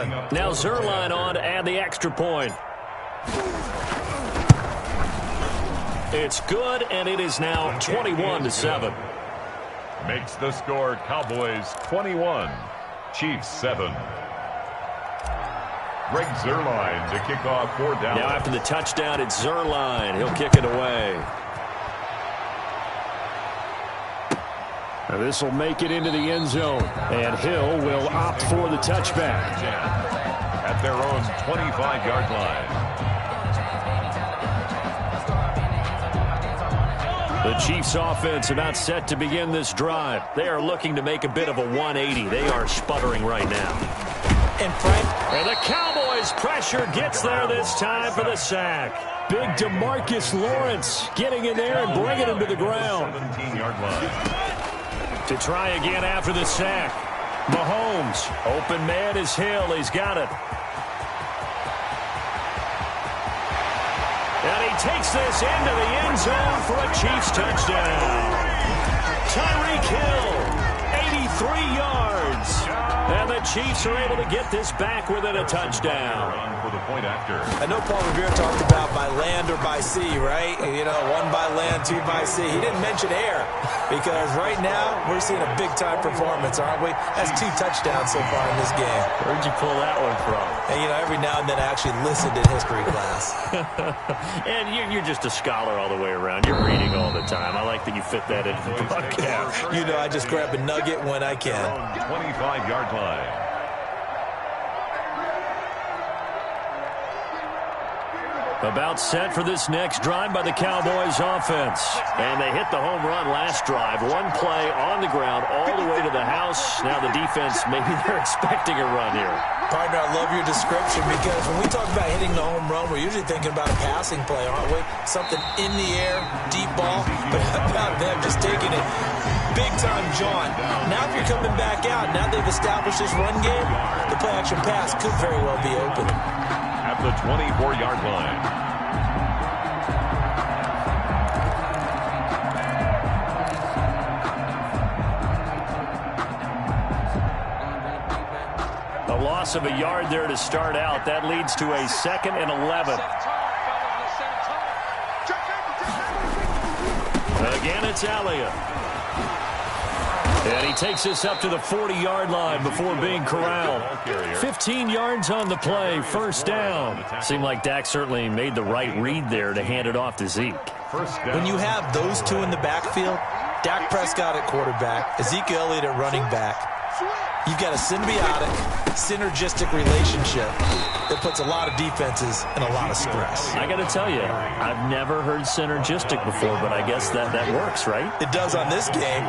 Now Zerline on to add the extra point. It's good, and it is now 21-7. Makes the score Cowboys 21, Chiefs 7. Greg Zerline to kick off for Dallas. Now after the touchdown, it's Zerline. He'll kick it away. This will make it into the end zone, and Hill will opt for the touchback. At their own 25-yard line. The Chiefs offense about set to begin this drive. They are looking to make a bit of a 180. They are sputtering right now. And the Cowboys pressure gets there this time for the sack. Big DeMarcus Lawrence getting in there and bringing him to the ground. 17-yard line. To try again after the sack. Mahomes, open man is Hill. He's got it. And he takes this into the end zone for a Chiefs touchdown. Tyreek Hill, 83 yards. And the Chiefs are able to get this back within a touchdown. For the point after. I know Paul Revere talked about by land or by sea, right? You know, one by land, two by sea. He didn't mention air because right now we're seeing a big-time performance, aren't we? That's 2 touchdowns so far in this game. Where'd you pull that one from? And, you know, every now and then I actually listened in history class. And you're just a scholar all the way around. You're reading all the time. I like that you fit that into the broadcast. You know, I just grab a nugget when I can. 25-yard line. About set for this next drive by the Cowboys offense. And they hit the home run last drive. One play on the ground all the way to the house. Now the defense, maybe they're expecting a run here. Partner, I love your description because when we talk about hitting the home run, we're usually thinking about a passing play, aren't we? Something in the air, deep ball. But how about them just taking it big-time jaunt? Now if you're coming back out, now they've established this run game, the play-action pass could very well be open. At the 24-yard line. A loss of a yard there to start out. That leads to a 2nd and 11. Again, it's Elliott. And he takes this up to the 40-yard line before being corralled. 15 yards on the play, first down. Seemed like Dak certainly made the right read there to hand it off to Zeke. When you have those two in the backfield, Dak Prescott at quarterback, Ezekiel Elliott at running back, you've got a synergistic relationship that puts a lot of defenses in a lot of stress. I got to tell you, I've never heard synergistic before, but I guess that works, right? It does on this game.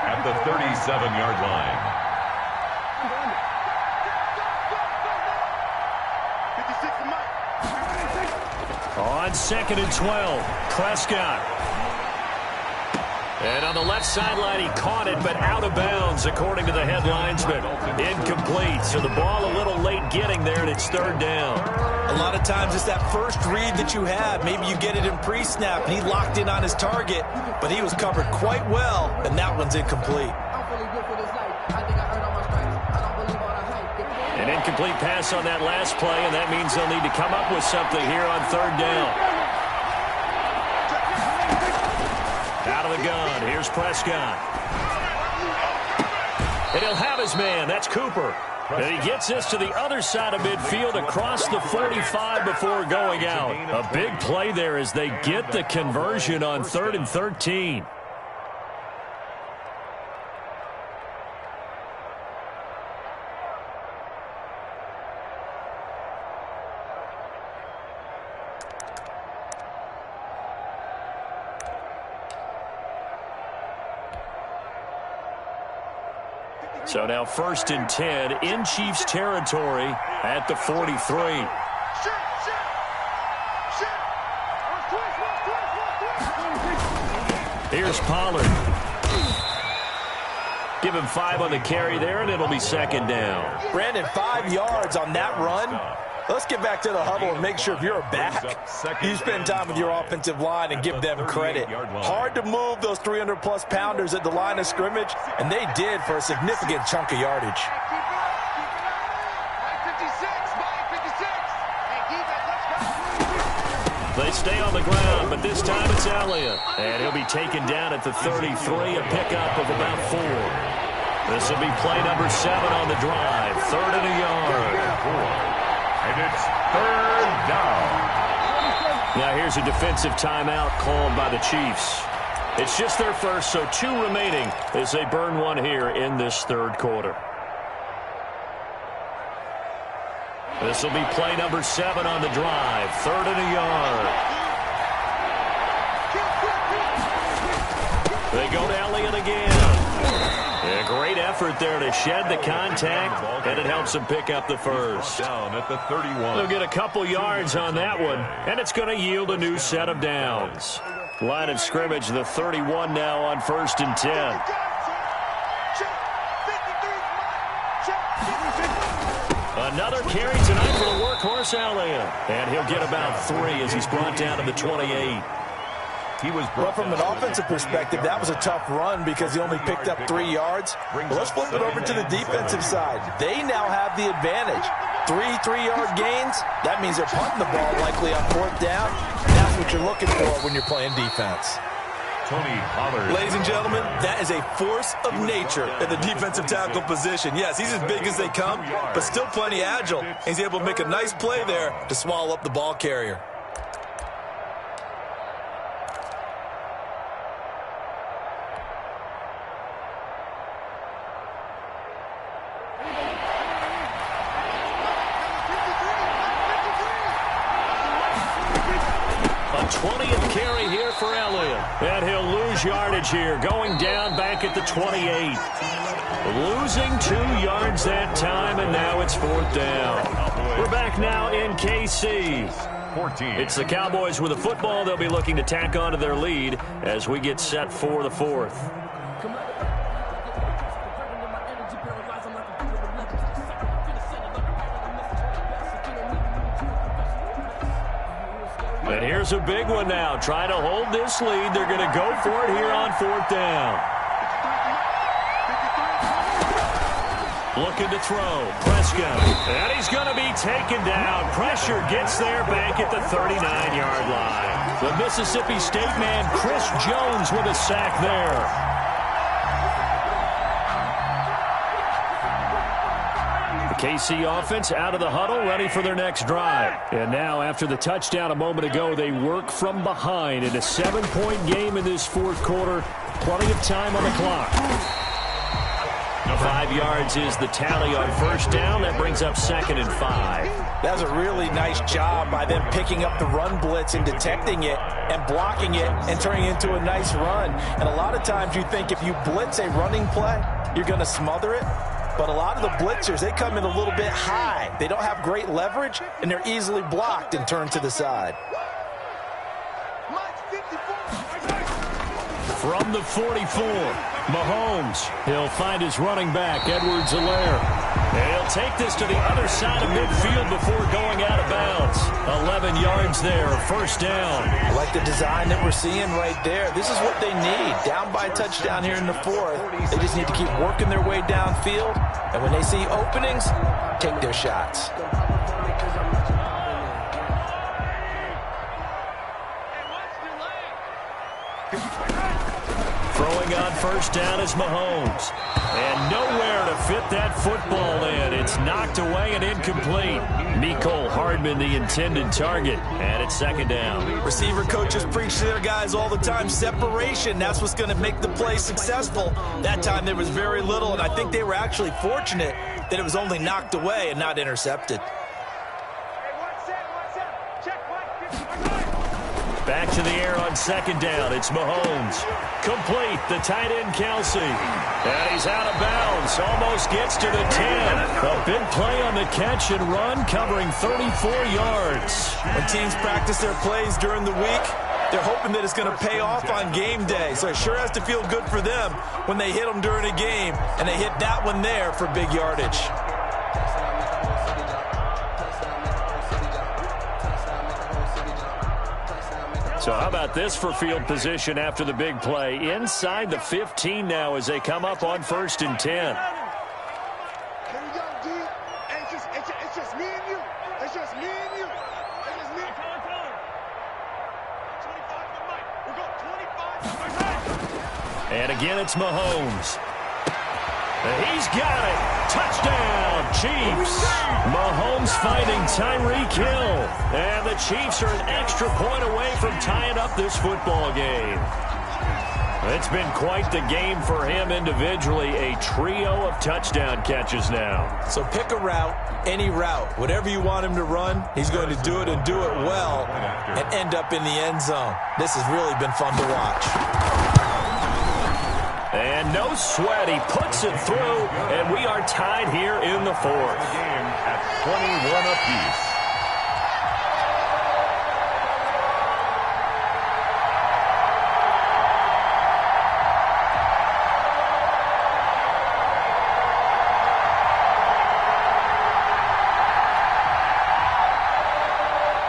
At the 37-yard line. On 2nd and 12, Prescott. And on the left sideline, he caught it, but out of bounds, according to the head linesman. Incomplete, so the ball a little late getting there, and it's 3rd down. A lot of times it's that first read that you have. Maybe you get it in pre-snap, and he locked in on his target, but he was covered quite well, and that one's incomplete. An incomplete pass on that last play, and that means they'll need to come up with something here on 3rd down. Out of the gun, here's Prescott. And he'll have his man, that's Cooper. And he gets this to the other side of midfield across the 45 before going out. A big play there as they get the conversion on 3rd and 13. So now 1st and 10 in Chiefs territory at the 43. Here's Pollard. Give him 5 on the carry there, and it'll be 2nd down. Brandon, 5 yards on that run. Let's get back to the huddle and make sure if you're a back, you spend time with your offensive line and give them credit. Hard to move those 300-plus pounders at the line of scrimmage, and they did for a significant chunk of yardage. They stay on the ground, but this time it's Elliott. And he'll be taken down at the 33, a pickup of about 4. This will be play number 7 on the drive. 3rd and a yard. And it's 3rd down. Now here's a defensive timeout called by the Chiefs. It's just their first, so 2 remaining as they burn one here in this 3rd quarter. This will be play number 7 on the drive. 3rd and a yard. They go to Elliott again. A great effort there to shed the contact, and it helps them pick up the first. Down at the 31. They'll get a couple yards on that one, and it's going to yield a new set of downs. Line of scrimmage, the 31 now on 1st and 10. Another carry tonight for the workhorse Elliott. And he'll get about 3 as he's brought down to the 28. Well, from an offensive perspective, that was a tough run because he only picked up 3 yards. Well, let's flip it over to the defensive side. They now have the advantage. 3 3-yard gains, that means they're punting the ball likely on 4th down. That's what you're looking for when you're playing defense. Tony Pollard. Ladies and gentlemen, that is a force of nature at the defensive tackle position. Yes, he's as big as they come, but still plenty agile. He's able to make a nice play there to swallow up the ball carrier. A 20th carry here for Elliott. And he'll lose yardage here, going down back at the 28. Losing 2 yards that time, and now it's 4th down. We're back now in KC. 14. It's the Cowboys with the football. They'll be looking to tack on to their lead as we get set for the 4th. And here's a big one now. Trying to hold this lead. They're going to go for it here on 4th down. Looking to throw. Prescott. And he's going to be taken down. Pressure gets there back at the 39-yard line. The Mississippi State man, Chris Jones, with a sack there. KC offense out of the huddle, ready for their next drive. And now, after the touchdown a moment ago, they work from behind in a 7-point game in this 4th quarter. Plenty of time on the clock. 5 yards is the tally on 1st down. That brings up 2nd and 5. That was a really nice job by them picking up the run blitz and detecting it and blocking it and turning it into a nice run. And a lot of times you think if you blitz a running play, you're going to smother it. But a lot of the blitzers, they come in a little bit high. They don't have great leverage, and they're easily blocked and turned to the side. From the 44, Mahomes. He'll find his running back, Edwards-Helaire. And he'll take this to the other side of midfield before going out of bounds. 11 yards there, 1st down. I like the design that we're seeing right there. This is what they need. Down by a touchdown here in the 4th. They just need to keep working their way downfield. And when they see openings, take their shots. Throwing on 1st down is Mahomes. And nowhere to fit that football in. It's knocked away and incomplete. Mecole Hardman, the intended target. And it's 2nd down. Receiver coaches preach to their guys all the time. Separation, that's what's going to make the play successful. That time there was very little, and I think they were actually fortunate that it was only knocked away and not intercepted. Back to the air on 2nd down. It's Mahomes. Complete. The tight end, Kelsey. And he's out of bounds. Almost gets to the 10. A big play on the catch and run, covering 34 yards. When teams practice their plays during the week, they're hoping that it's going to pay off on game day. So it sure has to feel good for them when they hit them during a game, and they hit that one there for big yardage. So how about this for field position after the big play? Inside the 15 now as they come up on 1st and 10. Here we go, D. It's just me and you. It's just me and you. It's just me. 25 to Mike. We go 25 to And again, it's Mahomes. He's got it. Touchdown, Chiefs. Mahomes finding Tyreek Hill. And the Chiefs are an extra point away from tying up this football game. It's been quite the game for him individually. A trio of touchdown catches now. So pick a route, any route. Whatever you want him to run, he's going to do it and do it well and end up in the end zone. This has really been fun to watch. And no sweat, he puts it through, and we are tied here in the 4th. The game at 21 apiece.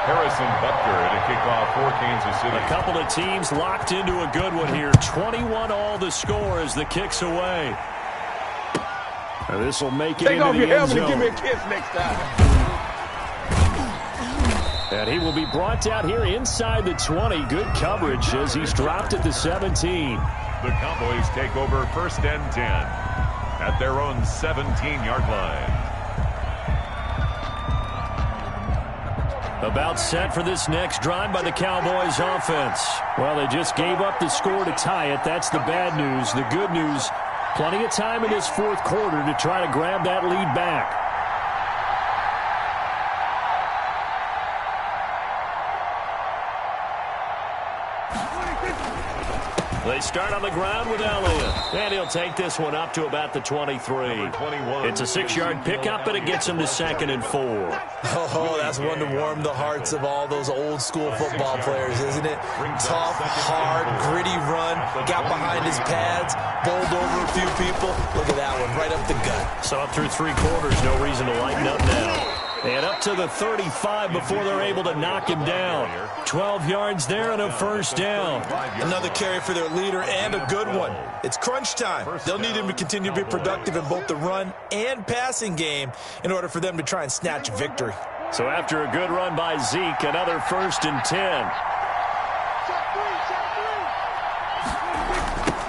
Harrison Butker to kick off for Kansas City. A couple of teams locked into a good one here. 21 all the score as the kick's away. And this will make it into the end zone. Give me a kiss next time. And he will be brought down here inside the 20. Good coverage as he's dropped at the 17. The Cowboys take over 1st and 10 at their own 17-yard line. About set for this next drive by the Cowboys offense. Well, they just gave up the score to tie it. That's the bad news. The good news, plenty of time in this 4th quarter to try to grab that lead back. They start on the ground with Elliott. And he'll take this one up to about the 23. It's a 6-yard pickup, and it gets him to 2nd and 4. Oh, that's one to warm the hearts of all those old-school football players, isn't it? Tough, hard, gritty run, got behind his pads, bowled over a few people. Look at that one, right up the gut. So up through 3 quarters, no reason to lighten up now. And up to the 35 before they're able to knock him down. 12 yards there and a 1st down. Another carry for their leader and a good one. It's crunch time. They'll need him to continue to be productive in both the run and passing game in order for them to try and snatch victory. So after a good run by Zeke, another 1st and 10.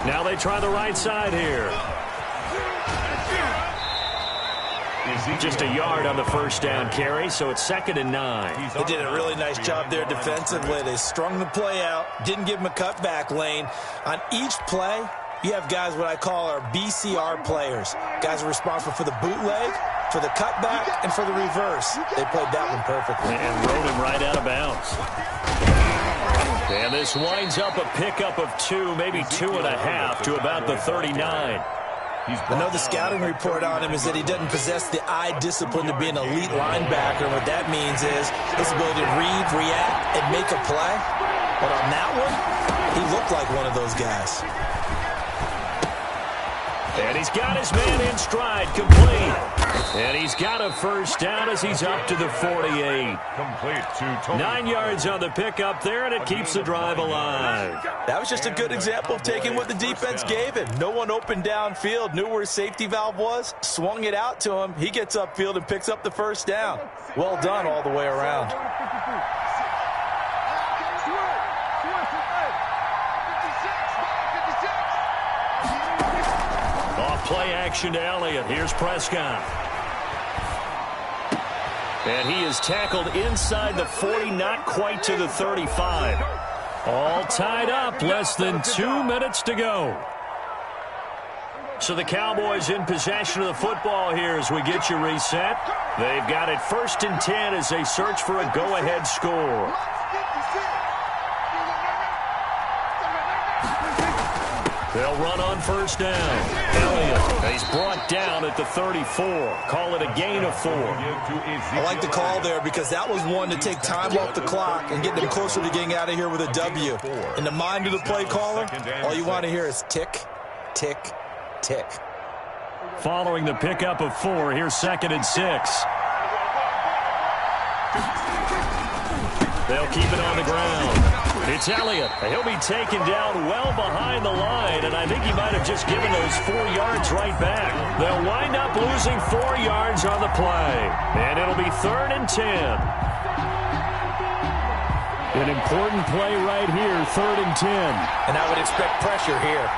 Now they try the right side here. Just a yard on the 1st down carry, so it's 2nd and 9. They did a really nice job there defensively. They strung the play out, didn't give him a cutback lane. On each play, you have guys what I call our BCR players. Guys are responsible for the bootleg, for the cutback, and for the reverse. They played that one perfectly. And rode him right out of bounds. And this winds up a pickup of 2, maybe 2.5 to about the 39. Another scouting report on him is that he doesn't possess the eye discipline to be an elite linebacker. And what that means is his ability to read, react, and make a play. But on that one, he looked like one of those guys. And he's got his man in stride, complete. And he's got a 1st down as he's up to the 48. Complete to Tony. 9 yards on the pickup there, and it keeps the drive alive. That was just a good example of taking what the defense gave him. No one opened downfield, knew where his safety valve was, swung it out to him. He gets upfield and picks up the 1st down. Well done all the way around. Play action to Elliott. Here's Prescott. And he is tackled inside the 40, not quite to the 35. All tied up, less than 2 minutes to go. So the Cowboys in possession of the football here as we get you reset. They've got it 1st and 10 as they search for a go-ahead score. They'll run on 1st down. Elliott, he's brought down at the 34. Call it a gain of 4. I like the call there because that was one to take time off the clock and get them closer to getting out of here with a W. In the mind of the play caller, all you want to hear is tick, tick, tick. Following the pickup of 4, here's 2nd and 6. They'll keep it on the ground. It's Elliott. He'll be taken down well behind the line, and I think he might have just given those 4 yards right back. They'll wind up losing 4 yards on the play, and it'll be 3rd and 10. An important play right here, 3rd and 10. And I would expect pressure here.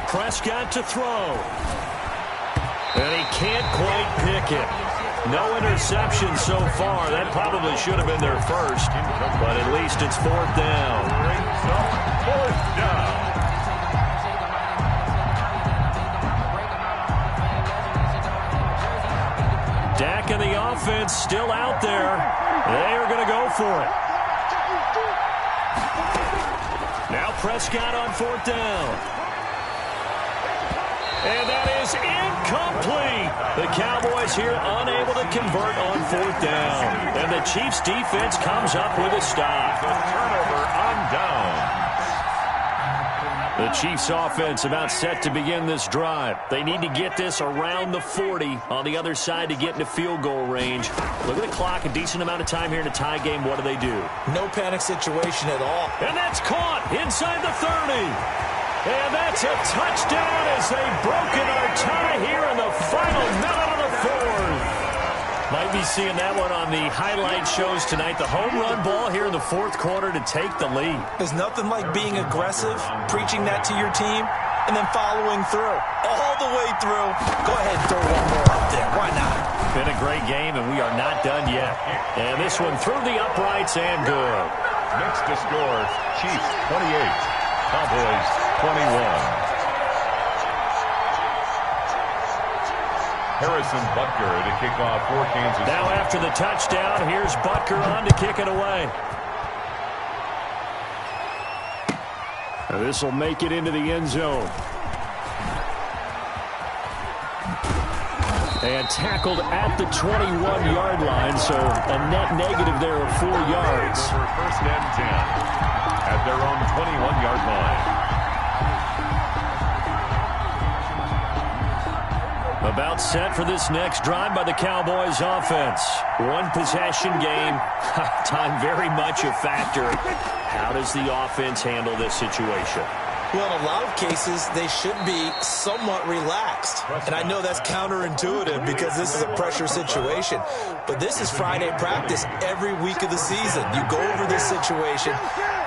Prescott to throw. And he can't quite pick it. No interception so far. That probably should have been their first, but at least it's 4th down. 4th down. Dak and the offense still out there. They are going to go for it. Now Prescott on 4th down. And that is incomplete. The Cowboys here unable to convert on 4th down. And the Chiefs defense comes up with a stop. The turnover on down. The Chiefs offense about set to begin this drive. They need to get this around the 40 on the other side to get into field goal range. Look at the clock, a decent amount of time here in a tie game. What do they do? No panic situation at all. And that's caught inside the 30. And that's a touchdown as they've broken our tie here in the final minute of the 4th. Might be seeing that one on the highlight shows tonight. The home run ball here in the 4th quarter to take the lead. There's nothing like being aggressive, preaching that to your team, and then following through. All the way through. Go ahead and throw one more up there. Why not? Been a great game, and we are not done yet. And this one through the uprights and good. Next to score, Chiefs 28, Cowboys 21. Harrison Butker to kick off for Kansas. Now after the touchdown, here's Butker on to kick it away. This will make it into the end zone. And tackled at the 21-yard line, so a net negative there of 4 yards. Over 1st and 10 at their own 21-yard line. About set for this next drive by the Cowboys offense. One possession game. Time very much a factor. How does the offense handle this situation? Well, in a lot of cases, they should be somewhat relaxed. And I know that's counterintuitive because this is a pressure situation. But this is Friday practice every week of the season. You go over this situation,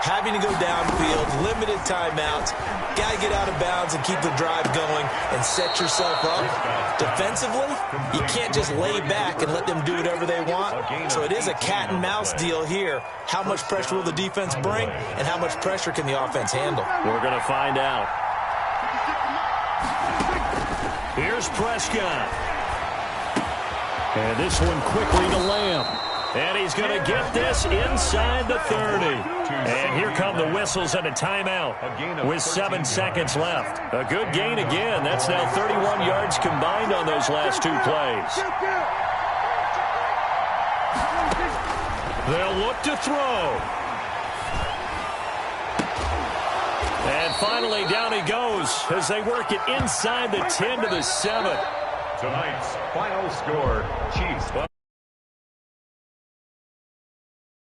having to go downfield, limited timeouts, got to get out of bounds and keep the drive going and set yourself up. Defensively, you can't just lay back and let them do whatever they want. So it is a cat and mouse deal here. How much pressure will the defense bring and how much pressure can the offense handle? We're going to find out. Here's Prescott. And this one quickly to Lamb. And he's going to get this inside the 30. And here come the whistles and a timeout with 7 seconds left. A good gain again. That's now 31 yards combined on those last 2 plays. They'll look to throw. And finally, down he goes as they work it inside the 10 to the 7. Tonight's final score, Chiefs.